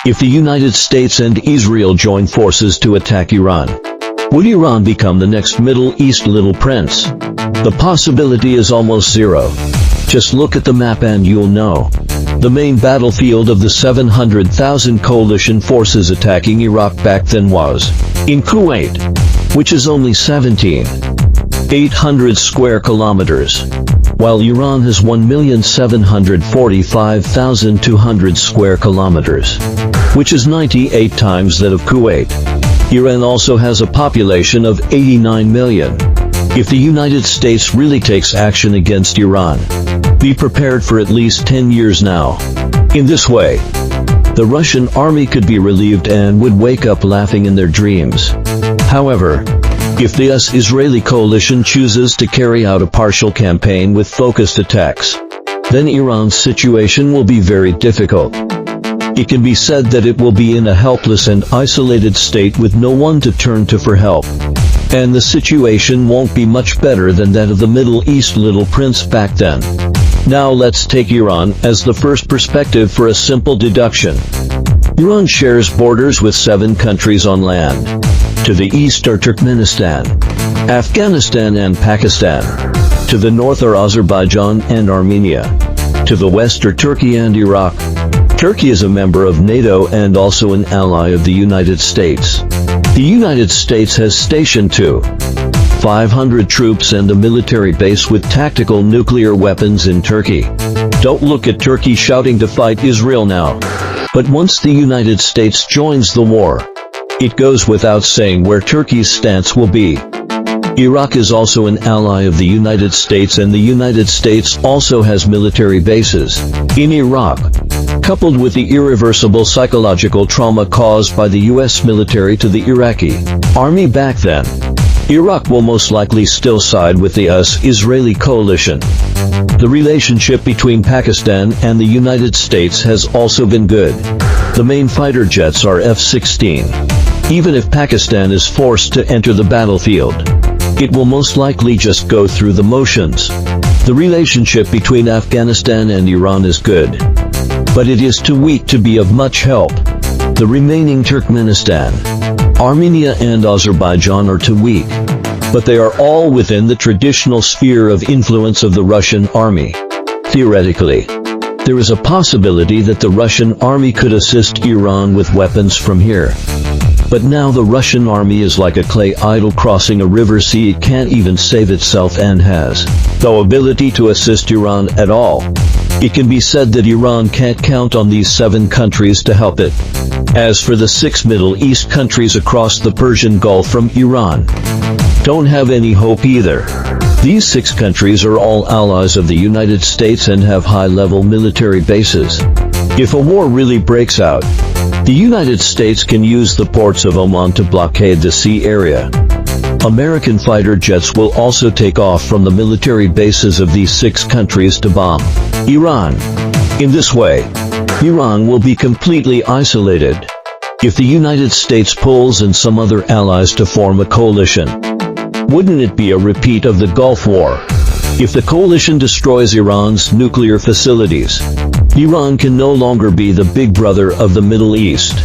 If the United States and Israel join forces to attack Iran, would Iran become the next Middle East little prince? The possibility is almost zero. Just look at the map and you'll know. The main battlefield of the 700,000 coalition forces attacking Iraq back then was in Kuwait, which is only 17,800 square kilometers, while Iran has 1,745,200 square kilometers, which is 98 times that of Kuwait. Iran also has a population of 89 million. If the United States really takes action against Iran, be prepared for at least 10 years now. In this way, the Russian army could be relieved and would wake up laughing in their dreams. However, if the US-Israeli coalition chooses to carry out a partial campaign with focused attacks, then Iran's situation will be very difficult. It can be said that it will be in a helpless and isolated state with no one to turn to for help. And the situation won't be much better than that of the Middle East little prince back then. Now let's take Iran as the first perspective for a simple deduction. Iran shares borders with 7 countries on land. To the east are Turkmenistan, Afghanistan and Pakistan. To the north are Azerbaijan and Armenia. To the west are Turkey and Iraq. Turkey is a member of NATO and also an ally of the United States. The United States has stationed 500 troops and a military base with tactical nuclear weapons in Turkey. Don't look at Turkey shouting to fight Israel now. But once the United States joins the war, it goes without saying where Turkey's stance will be. Iraq is also an ally of the United States, and the United States also has military bases in Iraq. Coupled with the irreversible psychological trauma caused by the US military to the Iraqi army back then, Iraq will most likely still side with the US-Israeli coalition. The relationship between Pakistan and the United States has also been good. The main fighter jets are F-16. Even if Pakistan is forced to enter the battlefield, it will most likely just go through the motions. The relationship between Afghanistan and Iran is good, but it is too weak to be of much help. The remaining Turkmenistan, Armenia and Azerbaijan are too weak, but they are all within the traditional sphere of influence of the Russian army. Theoretically, there is a possibility that the Russian army could assist Iran with weapons from here. But now the Russian army is like a clay idol crossing a river sea. It can't even save itself and has no ability to assist Iran at all. It can be said that Iran can't count on these 7 countries to help it. As for the 6 Middle East countries across the Persian Gulf from Iran, don't have any hope either. These 6 countries are all allies of the United States and have high-level military bases. If a war really breaks out, the United States can use the ports of Oman to blockade the sea area. American fighter jets will also take off from the military bases of these 6 countries to bomb Iran. In this way, Iran will be completely isolated. If the United States pulls in some other allies to form a coalition, wouldn't it be a repeat of the Gulf War? If the coalition destroys Iran's nuclear facilities, Iran can no longer be the big brother of the Middle East.